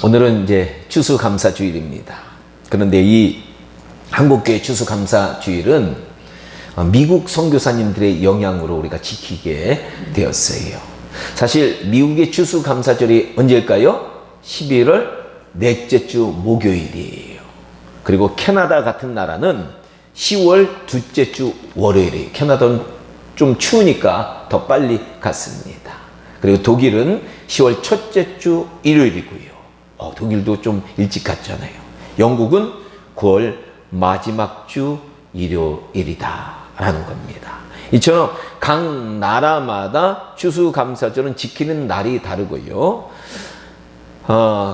오늘은 이제 추수감사주일입니다. 그런데 이 한국교회 추수감사주일은 미국 선교사님들의 영향으로 우리가 지키게 되었어요. 사실 미국의 추수감사절이 언제일까요? 11월 넷째 주 목요일이에요. 그리고 캐나다 같은 나라는 10월 둘째 주 월요일이에요. 캐나다는 좀 추우니까 더 빨리 갔습니다. 그리고 독일은 10월 첫째 주 일요일이고요. 독일도 좀 일찍 갔잖아요. 영국은 9월 마지막 주 일요일이다 라는 겁니다. 이처럼 각 나라마다 추수감사절은 지키는 날이 다르고요.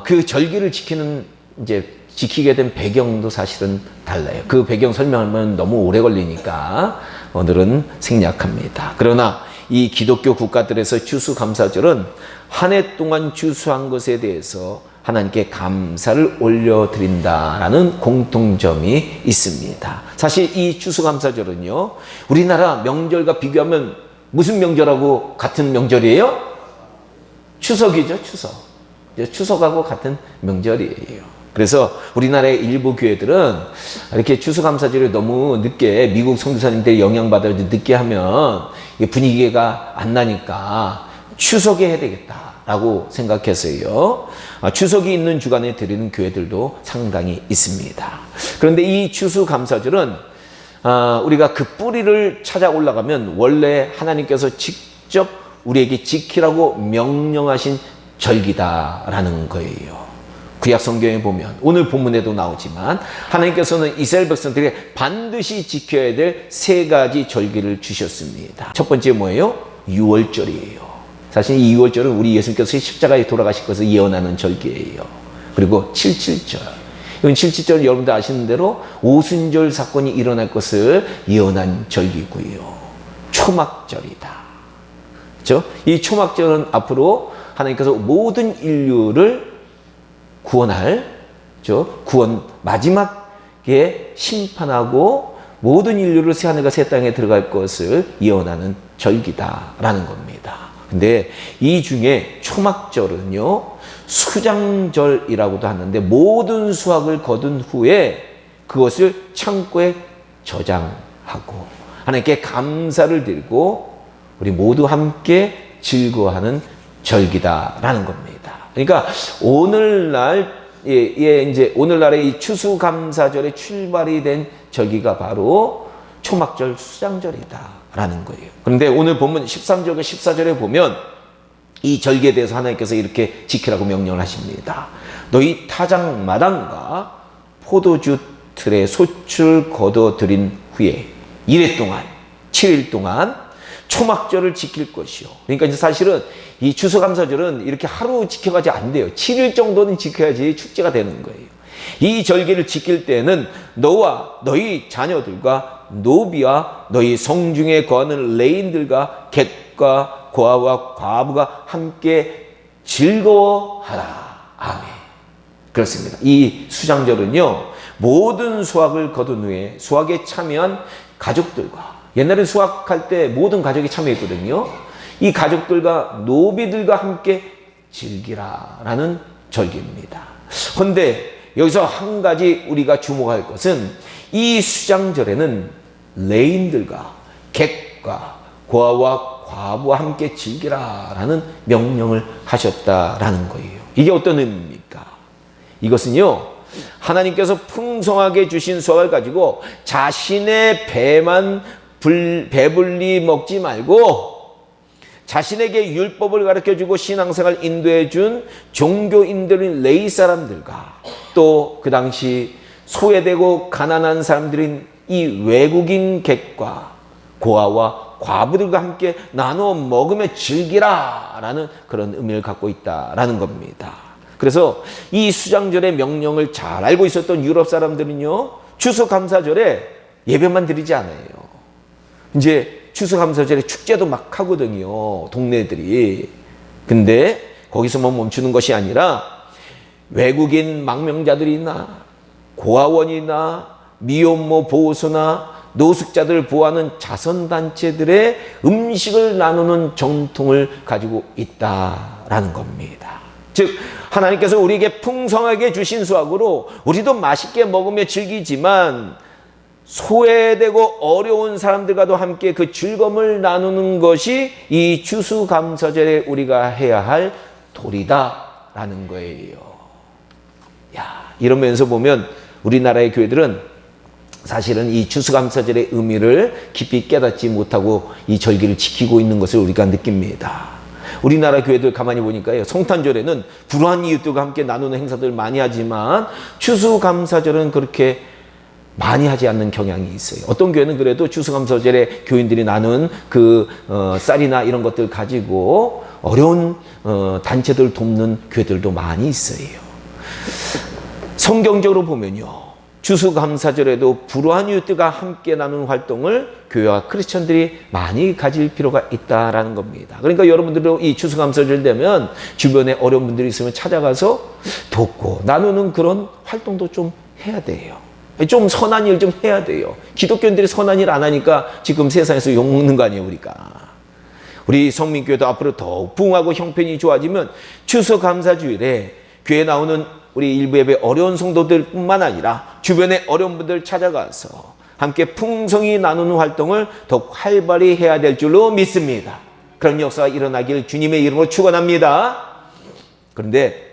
그 절기를 지키게 된 배경도 사실은 달라요. 그 배경 설명하면 너무 오래 걸리니까 오늘은 생략합니다. 그러나 이 기독교 국가들에서 추수감사절은 한 해 동안 추수한 것에 대해서 하나님께 감사를 올려드린다라는 공통점이 있습니다. 사실 이 추수감사절은요, 우리나라 명절과 비교하면 무슨 명절하고 같은 명절이에요? 추석이죠, 추석. 추석하고 같은 명절이에요. 그래서 우리나라의 일부 교회들은 이렇게 추수감사절을 너무 늦게 미국 선교사님들의 영향받아 늦게 하면 분위기가 안 나니까 추석에 해야 되겠다라고 생각했어요. 추석이 있는 주간에 드리는 교회들도 상당히 있습니다. 그런데 이 추수감사절은 우리가 그 뿌리를 찾아 올라가면 원래 하나님께서 직접 우리에게 지키라고 명령하신 절기다라는 거예요. 구약 성경에 보면 오늘 본문에도 나오지만 하나님께서는 이스라엘 백성들에게 반드시 지켜야 될 세 가지 절기를 주셨습니다. 첫 번째 뭐예요? 유월절이에요. 사실 이 유월절은 우리 예수님께서 십자가에 돌아가실 것을 예언하는 절기예요. 그리고 칠칠절. 이건 칠칠절 여러분들 아시는 대로 오순절 사건이 일어날 것을 예언한 절기고요. 초막절이다. 그렇죠? 이 초막절은 앞으로 하나님께서 모든 인류를 구원할, 구원 마지막에 심판하고 모든 인류를 새하늘과 새 땅에 들어갈 것을 예언하는 절기다라는 겁니다. 근데 이 중에 초막절은요, 수장절이라고도 하는데 모든 수확을 거둔 후에 그것을 창고에 저장하고 하나님께 감사를 드리고 우리 모두 함께 즐거워하는 절기다라는 겁니다. 그러니까 오늘날의 이 추수감사절의 출발이 된 절기가 바로 초막절 수장절이다라는 거예요. 그런데 오늘 본문 13절과 14절에 보면 이 절기에 대해서 하나님께서 이렇게 지키라고 명령을 하십니다. 너희 타작마당과 포도주 틀에 소출 거둬들인 후에 1회 동안 7일 동안 초막절을 지킬 것이요. 그러니까 이제 사실은 이 추수감사절은 이렇게 하루 지켜가지 안 돼요. 7일 정도는 지켜야지 축제가 되는 거예요. 이 절기를 지킬 때는 너와 너희 자녀들과 노비와 너희 성중에 거하는 레인들과 객과 고아와 과부가 함께 즐거워하라. 아멘. 그렇습니다. 이 수장절은요, 모든 수확을 거둔 후에 수확에 참여한 가족들과 옛날에 수확할 때 모든 가족이 참여했거든요. 이 가족들과 노비들과 함께 즐기라라는 절기입니다. 그런데 여기서 한 가지 우리가 주목할 것은 이 수장절에는 레인들과 객과 고아와 과부와 함께 즐기라라는 명령을 하셨다라는 거예요. 이게 어떤 의미입니까? 이것은요, 하나님께서 풍성하게 주신 수확을 가지고 자신의 배만 배불리 먹지 말고 자신에게 율법을 가르쳐주고 신앙생활 인도해준 종교인들인 레위 사람들과 또 그 당시 소외되고 가난한 사람들인 이 외국인 객과 고아와 과부들과 함께 나누어 먹으며 즐기라라는 그런 의미를 갖고 있다라는 겁니다. 그래서 이 수장절의 명령을 잘 알고 있었던 유럽 사람들은요, 추수감사절에 예배만 드리지 않아요. 이제 추수감사절에 축제도 막 하거든요, 동네들이. 근데 거기서만 멈추는 것이 아니라 외국인 망명자들이나 고아원이나 미혼모 보호소나 노숙자들을 보호하는 자선단체들의 음식을 나누는 전통을 가지고 있다라는 겁니다. 즉 하나님께서 우리에게 풍성하게 주신 수확으로 우리도 맛있게 먹으며 즐기지만 소외되고 어려운 사람들과도 함께 그 즐거움을 나누는 것이 이 추수감사절에 우리가 해야 할 도리다라는 거예요. 야, 이러면서 보면 우리나라의 교회들은 사실은 이 추수감사절의 의미를 깊이 깨닫지 못하고 이 절기를 지키고 있는 것을 우리가 느낍니다. 우리나라 교회들 가만히 보니까요, 성탄절에는 불우한 이웃들과 함께 나누는 행사들 많이 하지만 추수감사절은 그렇게 많이 하지 않는 경향이 있어요. 어떤 교회는 그래도 추수감사절에 교인들이 나눈 그 쌀이나 이런 것들 가지고 어려운 단체들 돕는 교회들도 많이 있어요. 성경적으로 보면요, 추수감사절에도 불우한 이웃들과 함께 나누는 활동을 교회와 크리스천들이 많이 가질 필요가 있다라는 겁니다. 그러니까 여러분들도 이 추수감사절 되면 주변에 어려운 분들이 있으면 찾아가서 돕고 나누는 그런 활동도 좀 해야 돼요. 좀 선한 일 좀 해야 돼요. 기독교인들이 선한 일 안 하니까 지금 세상에서 욕먹는 거 아니에요, 우리가. 우리 성민교회도 앞으로 더욱 부흥하고 형편이 좋아지면 추수감사주일에 교회에 나오는 우리 일부 예배 어려운 성도들뿐만 아니라 주변의 어려운 분들 찾아가서 함께 풍성히 나누는 활동을 더욱 활발히 해야 될 줄로 믿습니다. 그런 역사가 일어나길 주님의 이름으로 축원합니다. 그런데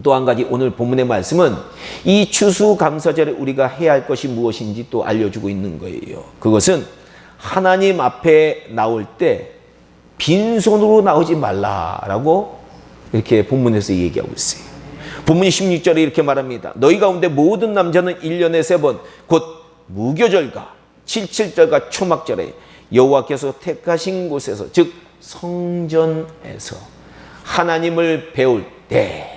또 한 가지 오늘 본문의 말씀은 이 추수감사절에 우리가 해야 할 것이 무엇인지 또 알려주고 있는 거예요. 그것은 하나님 앞에 나올 때 빈손으로 나오지 말라라고 이렇게 본문에서 얘기하고 있어요. 본문 16절에 이렇게 말합니다. 너희 가운데 모든 남자는 1년에 3번 곧 무교절과 칠칠절과 초막절에 여호와께서 택하신 곳에서 즉 성전에서 하나님을 배울 때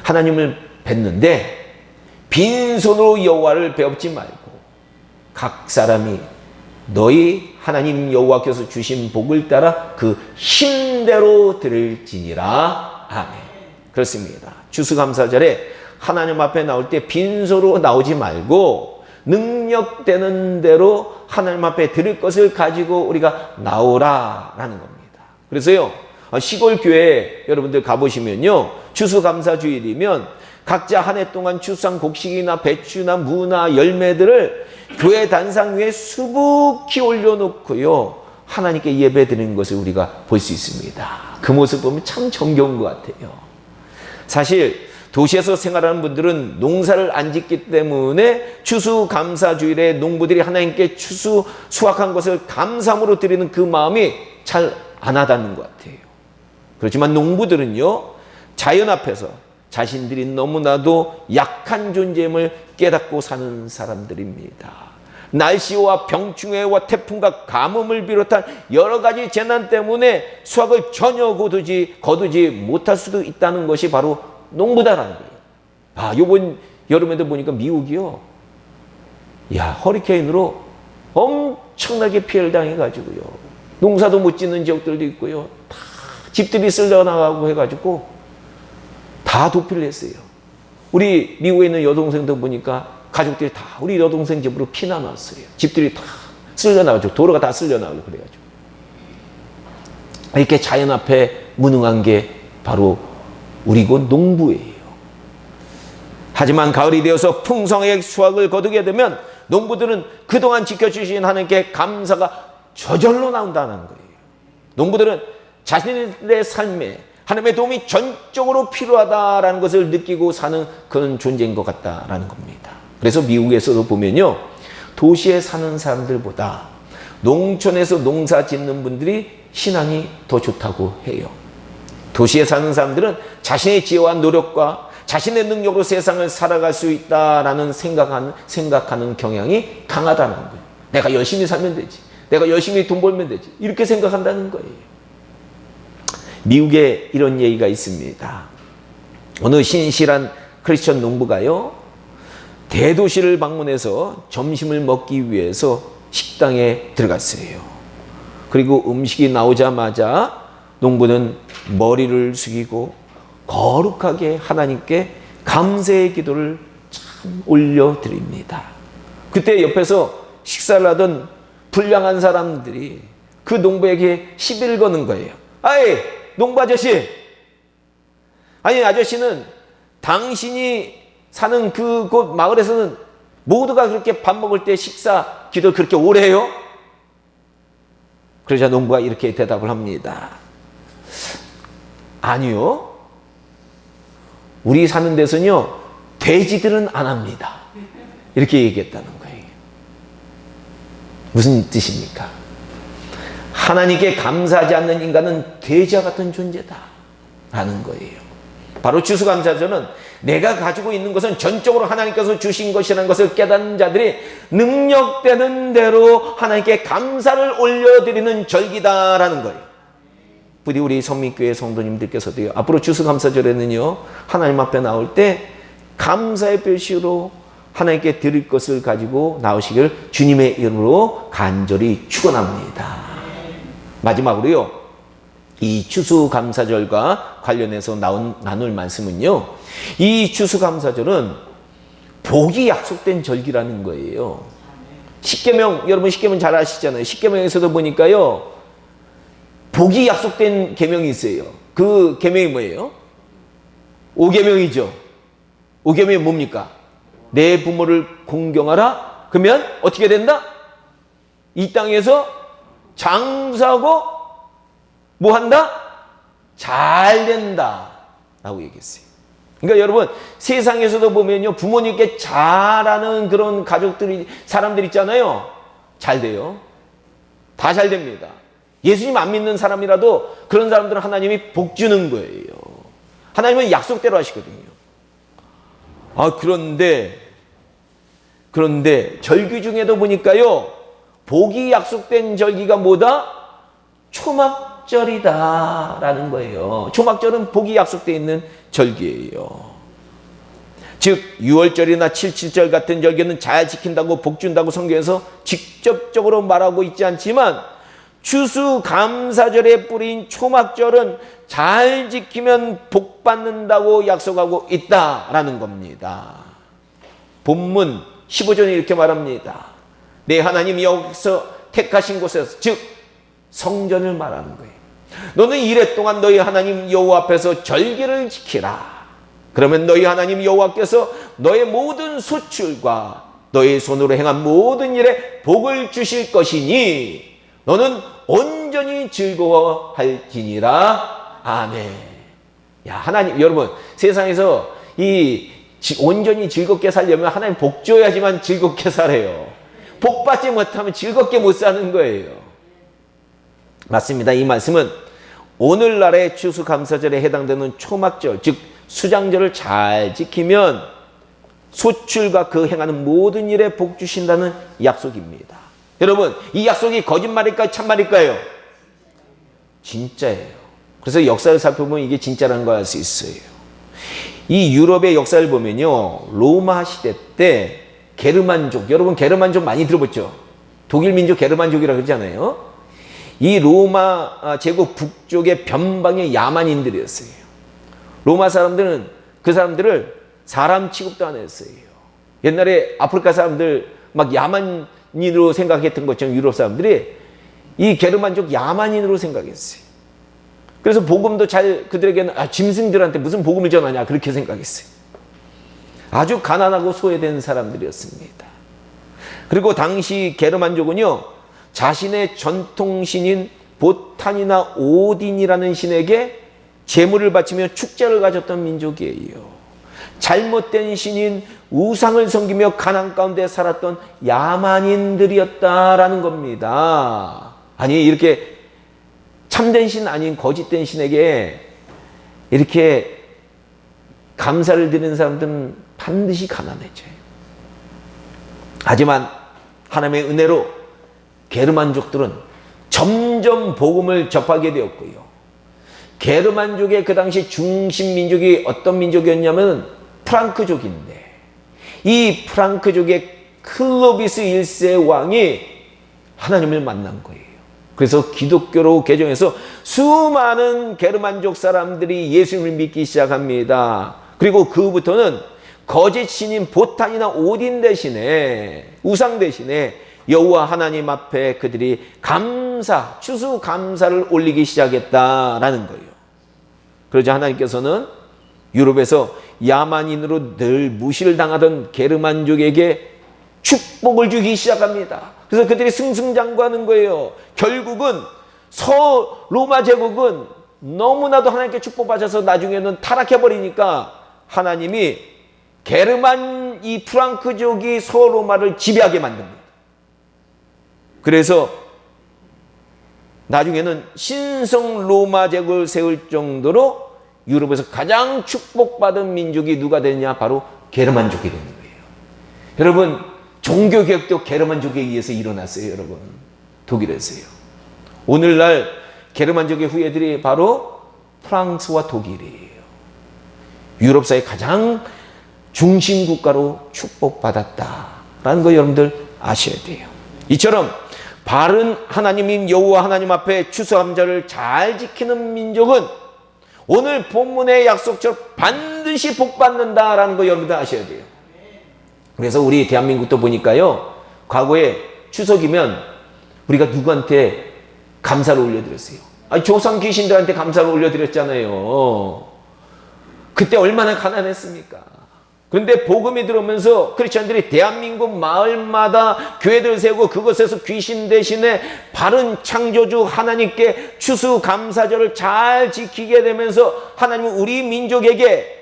하나님을 뵙는데 빈손으로 여호와를 배웁지 말고 각 사람이 너희 하나님 여호와께서 주신 복을 따라 그 힘대로 드릴지니라. 아멘. 그렇습니다. 추수감사절에 하나님 앞에 나올 때 빈손으로 나오지 말고 능력되는 대로 하나님 앞에 드릴 것을 가지고 우리가 나오라라는 겁니다. 그래서요, 시골 교회 여러분들 가보시면요, 추수감사주일이면 각자 한 해 동안 추수한 곡식이나 배추나 무나 열매들을 교회 단상 위에 수북히 올려놓고요, 하나님께 예배 드리는 것을 우리가 볼 수 있습니다. 그 모습 보면 참 정겨운 것 같아요. 사실 도시에서 생활하는 분들은 농사를 안 짓기 때문에 추수감사주일에 농부들이 하나님께 수확한 것을 감사함으로 드리는 그 마음이 잘 안 와닿는 것 같아요. 그렇지만 농부들은요, 자연 앞에서 자신들이 너무나도 약한 존재임을 깨닫고 사는 사람들입니다. 날씨와 병충해와 태풍과 가뭄을 비롯한 여러 가지 재난 때문에 수확을 전혀 거두지 못할 수도 있다는 것이 바로 농부다라는 거예요. 이번 여름에도 보니까 미국이요, 허리케인으로 엄청나게 피해를 당해가지고요, 농사도 못 짓는 지역들도 있고요, 다 집들이 쓸려나가고 해가지고 다 도피를 했어요. 우리 미국에 있는 여동생도 보니까 가족들이 다 우리 여동생 집으로 피난 왔어요. 집들이 다 쓸려나가지고 도로가 다 쓸려나가고 그래가지고. 이렇게 자연 앞에 무능한 게 바로 우리고 농부예요. 하지만 가을이 되어서 풍성하게 수확을 거두게 되면 농부들은 그동안 지켜주신 하나님께 감사가 저절로 나온다는 거예요. 농부들은 자신의 삶에 하나님의 도움이 전적으로 필요하다라는 것을 느끼고 사는 그런 존재인 것 같다라는 겁니다. 그래서 미국에서도 보면요, 도시에 사는 사람들보다 농촌에서 농사 짓는 분들이 신앙이 더 좋다고 해요. 도시에 사는 사람들은 자신의 지혜와 노력과 자신의 능력으로 세상을 살아갈 수 있다라는 생각하는 경향이 강하다는 거예요. 내가 열심히 살면 되지, 내가 열심히 돈 벌면 되지, 이렇게 생각한다는 거예요. 미국에 이런 얘기가 있습니다. 어느 신실한 크리스천 농부가요, 대도시를 방문해서 점심을 먹기 위해서 식당에 들어갔어요. 그리고 음식이 나오자마자 농부는 머리를 숙이고 거룩하게 하나님께 감사의 기도를 참 올려드립니다. 그때 옆에서 식사를 하던 불량한 사람들이 그 농부에게 시비를 거는 거예요. 아이, 농부 아저씨, 아니 아저씨는 당신이 사는 그곳 마을에서는 모두가 그렇게 밥 먹을 때 식사 기도를 그렇게 오래 해요? 그러자 농부가 이렇게 대답을 합니다. 아니요. 우리 사는 데서는요, 돼지들은 안 합니다. 이렇게 얘기했다는 거예요. 무슨 뜻입니까? 하나님께 감사하지 않는 인간은 돼지와 같은 존재다 라는 거예요. 바로 추수감사절은 내가 가지고 있는 것은 전적으로 하나님께서 주신 것이라는 것을 깨닫는 자들이 능력되는 대로 하나님께 감사를 올려드리는 절기다라는 거예요. 부디 우리 성민교회 성도님들께서도요, 앞으로 추수감사절에는요, 하나님 앞에 나올 때 감사의 표시로 하나님께 드릴 것을 가지고 나오시길 주님의 이름으로 간절히 축원합니다. 마지막으로요, 이 추수감사절과 관련해서 나눌 말씀은요, 이 추수감사절은 복이 약속된 절기라는 거예요. 십계명, 여러분 십계명 잘 아시잖아요. 십계명에서도 보니까요, 복이 약속된 계명이 있어요. 그 계명이 뭐예요? 5계명이죠. 5계명이 뭡니까? 내 부모를 공경하라. 그러면 어떻게 된다? 이 땅에서 장수하고 뭐 한다? 잘 된다 라고 얘기했어요. 그러니까 여러분, 세상에서도 보면요, 부모님께 잘하는 그런 가족들이, 사람들 있잖아요. 잘 돼요. 다 잘 됩니다. 예수님 안 믿는 사람이라도 그런 사람들은 하나님이 복 주는 거예요. 하나님은 약속대로 하시거든요. 그런데 절기 중에도 보니까요, 복이 약속된 절기가 뭐다? 초막절이다라는 거예요. 초막절은 복이 약속되어 있는 절기예요. 즉 6월절이나 77절 같은 절기는 잘 지킨다고 복 준다고 성경에서 직접적으로 말하고 있지 않지만, 추수감사절의 뿌리인 초막절은 잘 지키면 복 받는다고 약속하고 있다라는 겁니다. 본문 15절에 이렇게 말합니다. 내 하나님 여호와께서 택하신 곳에서, 즉 성전을 말하는 거예요. 너는 이래 동안 너희 하나님 여호와 앞에서 절기를 지키라. 그러면 너희 하나님 여호와께서 너의 모든 소출과 너의 손으로 행한 모든 일에 복을 주실 것이니 너는 온전히 즐거워할지니라. 아멘. 야, 하나님, 여러분, 세상에서 이 온전히 즐겁게 살려면 하나님 복 줘야지만 즐겁게 살아요. 복 받지 못하면 즐겁게 못 사는 거예요. 맞습니다. 이 말씀은 오늘날의 추수감사절에 해당되는 초막절, 즉 수장절을 잘 지키면 소출과 그 행하는 모든 일에 복 주신다는 약속입니다. 여러분, 이 약속이 거짓말일까요? 참말일까요? 진짜예요. 그래서 역사를 살펴보면 이게 진짜라는 걸 알 수 있어요. 이 유럽의 역사를 보면요, 로마 시대 때 게르만족, 여러분 게르만족 많이 들어봤죠? 독일 민족 게르만족이라고 그러잖아요. 이 로마 제국 북쪽의 변방의 야만인들이었어요. 로마 사람들은 그 사람들을 사람 취급도 안 했어요. 옛날에 아프리카 사람들 막 야만인으로 생각했던 것처럼 유럽 사람들이 이 게르만족 야만인으로 생각했어요. 그래서 복음도 잘, 그들에게는 짐승들한테 무슨 복음을 전하냐 그렇게 생각했어요. 아주 가난하고 소외된 사람들이었습니다. 그리고 당시 게르만족은요, 자신의 전통신인 보탄이나 오딘이라는 신에게 제물을 바치며 축제를 가졌던 민족이에요. 잘못된 신인 우상을 섬기며 가난 가운데 살았던 야만인들이었다라는 겁니다. 아니, 이렇게 참된 신 아닌 거짓된 신에게 이렇게 감사를 드리는 사람들은 반드시 가난해져요. 하지만 하나님의 은혜로 게르만족들은 점점 복음을 접하게 되었고요. 게르만족의 그 당시 중심 민족이 어떤 민족이었냐면 프랑크족인데, 이 프랑크족의 클로비스 1세 왕이 하나님을 만난 거예요. 그래서 기독교로 개종해서 수많은 게르만족 사람들이 예수님을 믿기 시작합니다. 그리고 그부터는 거짓 신인 보탄이나 오딘 대신에, 우상 대신에 여호와 하나님 앞에 그들이 추수 감사를 올리기 시작했다라는 거예요. 그러자 하나님께서는 유럽에서 야만인으로 늘 무시를 당하던 게르만족에게 축복을 주기 시작합니다. 그래서 그들이 승승장구하는 거예요. 결국은 로마 제국은 너무나도 하나님께 축복받아서 나중에는 타락해버리니까 하나님이 게르만 이 프랑크족이 서로마를 지배하게 만듭니다. 그래서 나중에는 신성 로마 제국을 세울 정도로 유럽에서 가장 축복받은 민족이 누가 되느냐? 바로 게르만족이 되는 거예요. 여러분, 종교개혁도 게르만족에 의해서 일어났어요. 여러분, 독일에서요. 오늘날 게르만족의 후예들이 바로 프랑스와 독일이에요. 유럽사의 가장 중심 국가로 축복받았다라는 거 여러분들 아셔야 돼요. 이처럼 바른 하나님인 여호와 하나님 앞에 추수감사를 잘 지키는 민족은 오늘 본문의 약속처럼 반드시 복받는다라는 거 여러분들 아셔야 돼요. 그래서 우리 대한민국도 보니까요, 과거에 추석이면 우리가 누구한테 감사를 올려드렸어요? 조상 귀신들한테 감사를 올려드렸잖아요. 그때 얼마나 가난했습니까? 그런데 복음이 들어오면서 크리스천들이 대한민국 마을마다 교회들 세우고 그것에서 귀신 대신에 바른 창조주 하나님께 추수감사절을 잘 지키게 되면서 하나님은 우리 민족에게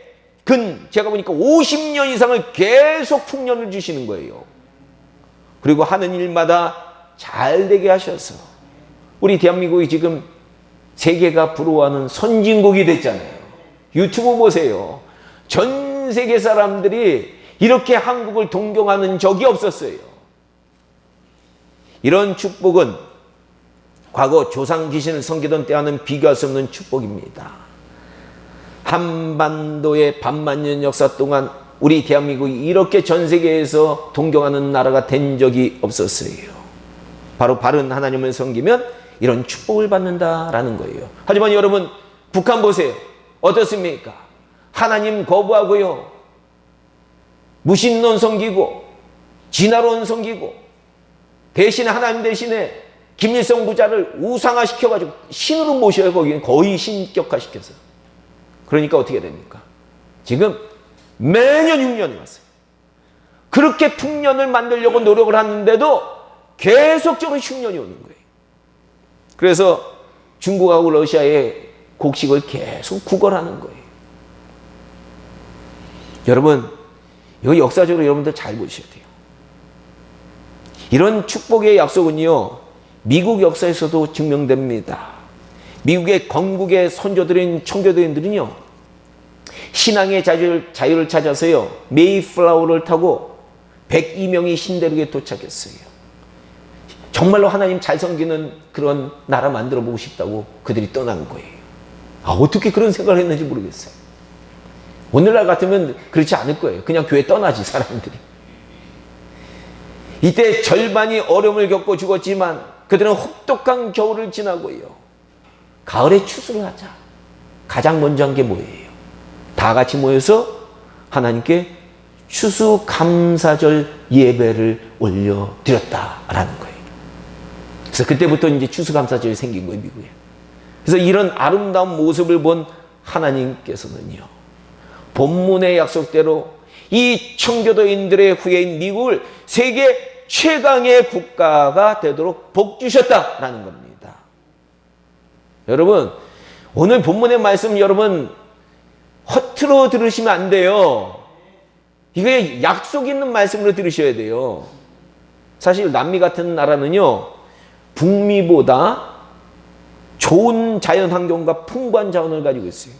제가 보니까 50년 이상을 계속 풍년을 주시는 거예요. 그리고 하는 일마다 잘 되게 하셔서 우리 대한민국이 지금 세계가 부러워하는 선진국이 됐잖아요. 유튜브 보세요. 전 세계 사람들이 이렇게 한국을 동경하는 적이 없었어요. 이런 축복은 과거 조상 귀신을 섬기던 때와는 비교할 수 없는 축복입니다. 한반도의 반만년 역사 동안 우리 대한민국이 이렇게 전 세계에서 동경하는 나라가 된 적이 없었어요. 바로 바른 하나님을 섬기면 이런 축복을 받는다라는 거예요. 하지만 여러분, 북한 보세요. 어떻습니까? 하나님 거부하고요, 무신론 섬기고 진화론 섬기고 대신에 하나님 대신에 김일성 부자를 우상화시켜가지고 신으로 모셔요. 거기는 거의 신격화시켜서. 그러니까 어떻게 됩니까? 지금 매년 흉년이 왔어요. 그렇게 풍년을 만들려고 노력을 하는데도 계속적으로 흉년이 오는 거예요. 그래서 중국하고 러시아의 곡식을 계속 구걸하는 거예요. 여러분, 이거 역사적으로 여러분들 잘 보셔야 돼요. 이런 축복의 약속은요, 미국 역사에서도 증명됩니다. 미국의 건국의 선조들인 청교도인들은요, 신앙의 자유를 찾아서요, 메이플라워를 타고 102명이 신대륙에 도착했어요. 정말로 하나님 잘 섬기는 그런 나라 만들어 보고 싶다고 그들이 떠난 거예요. 어떻게 그런 생각을 했는지 모르겠어요. 오늘날 같으면 그렇지 않을 거예요. 그냥 교회 떠나지, 사람들이. 이때 절반이 어려움을 겪고 죽었지만 그들은 혹독한 겨울을 지나고요, 가을에 추수를 하자. 가장 먼저 한 게 뭐예요? 다 같이 모여서 하나님께 추수감사절 예배를 올려드렸다라는 거예요. 그래서 그때부터 이제 추수감사절이 생긴 거예요, 미국에. 그래서 이런 아름다운 모습을 본 하나님께서는요, 본문의 약속대로 이 청교도인들의 후예인 미국을 세계 최강의 국가가 되도록 복 주셨다라는 겁니다. 여러분, 오늘 본문의 말씀 여러분 허투루 들으시면 안 돼요. 이게 약속 있는 말씀으로 들으셔야 돼요. 사실 남미 같은 나라는요, 북미보다 좋은 자연 환경과 풍부한 자원을 가지고 있어요.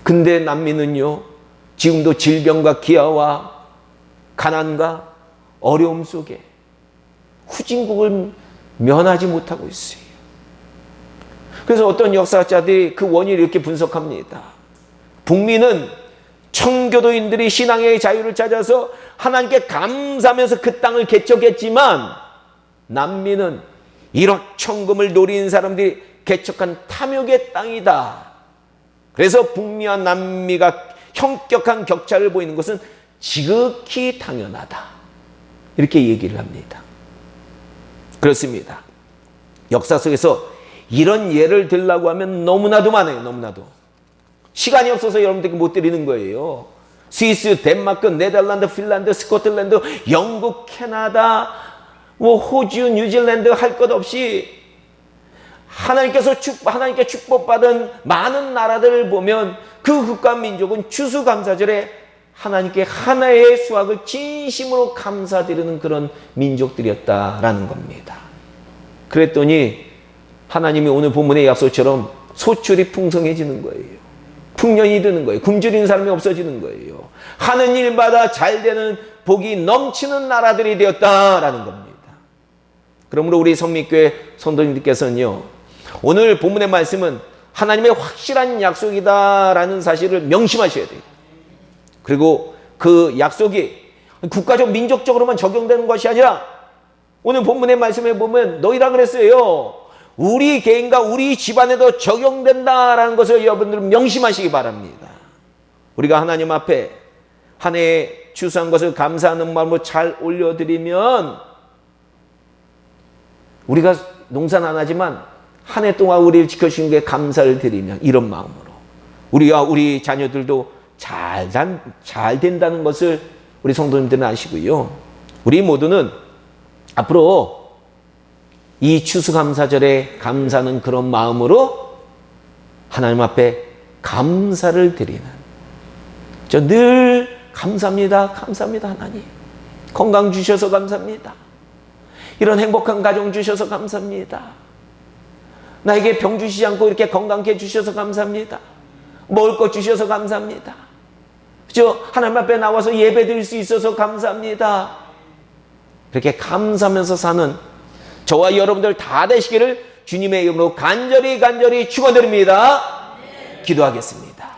근데 남미는요, 지금도 질병과 기아와 가난과 어려움 속에 후진국을 면하지 못하고 있어요. 그래서 어떤 역사자들이 그 원인을 이렇게 분석합니다. 북미는 청교도인들이 신앙의 자유를 찾아서 하나님께 감사하면서 그 땅을 개척했지만, 남미는 일확천금을 노린 사람들이 개척한 탐욕의 땅이다. 그래서 북미와 남미가 현격한 격차를 보이는 것은 지극히 당연하다. 이렇게 얘기를 합니다. 그렇습니다. 역사 속에서 이런 예를 들라고 하면 너무나도 많아요. 너무나도. 시간이 없어서 여러분들께 못 드리는 거예요. 스위스, 덴마크, 네덜란드, 핀란드, 스코틀랜드, 영국, 캐나다, 호주, 뉴질랜드 할 것 없이 하나님께 축복받은 많은 나라들을 보면 그 국가 민족은 추수감사절에 하나님께 하나의 수확을 진심으로 감사드리는 그런 민족들이었다라는 겁니다. 그랬더니 하나님이 오늘 본문의 약속처럼 소출이 풍성해지는 거예요. 풍년이 드는 거예요. 굶주리는 사람이 없어지는 거예요. 하는 일마다 잘 되는 복이 넘치는 나라들이 되었다라는 겁니다. 그러므로 우리 성민교회 성도님들께서는요, 오늘 본문의 말씀은 하나님의 확실한 약속이다라는 사실을 명심하셔야 돼요. 그리고 그 약속이 국가적 민족적으로만 적용되는 것이 아니라 오늘 본문의 말씀에 보면 너희라 그랬어요. 우리 개인과 우리 집안에도 적용된다라는 것을 여러분들은 명심하시기 바랍니다. 우리가 하나님 앞에 한 해에 추수한 것을 감사하는 마음으로 잘 올려드리면 우리가 농사는 안 하지만 한 해 동안 우리를 지켜주신 게 감사를 드리면 이런 마음으로 우리와 우리 자녀들도 잘 된다는 것을 우리 성도님들은 아시고요. 우리 모두는 앞으로 이 추수감사절에 감사하는 그런 마음으로 하나님 앞에 감사를 드리는, 저 늘 감사합니다, 감사합니다 하나님. 건강 주셔서 감사합니다. 이런 행복한 가정 주셔서 감사합니다. 나에게 병 주시지 않고 이렇게 건강케 해주셔서 감사합니다. 먹을 것 주셔서 감사합니다. 그죠? 하나님 앞에 나와서 예배 드릴 수 있어서 감사합니다. 이렇게 감사하면서 사는 저와 여러분들 다 되시기를 주님의 이름으로 간절히 축원드립니다. 기도하겠습니다.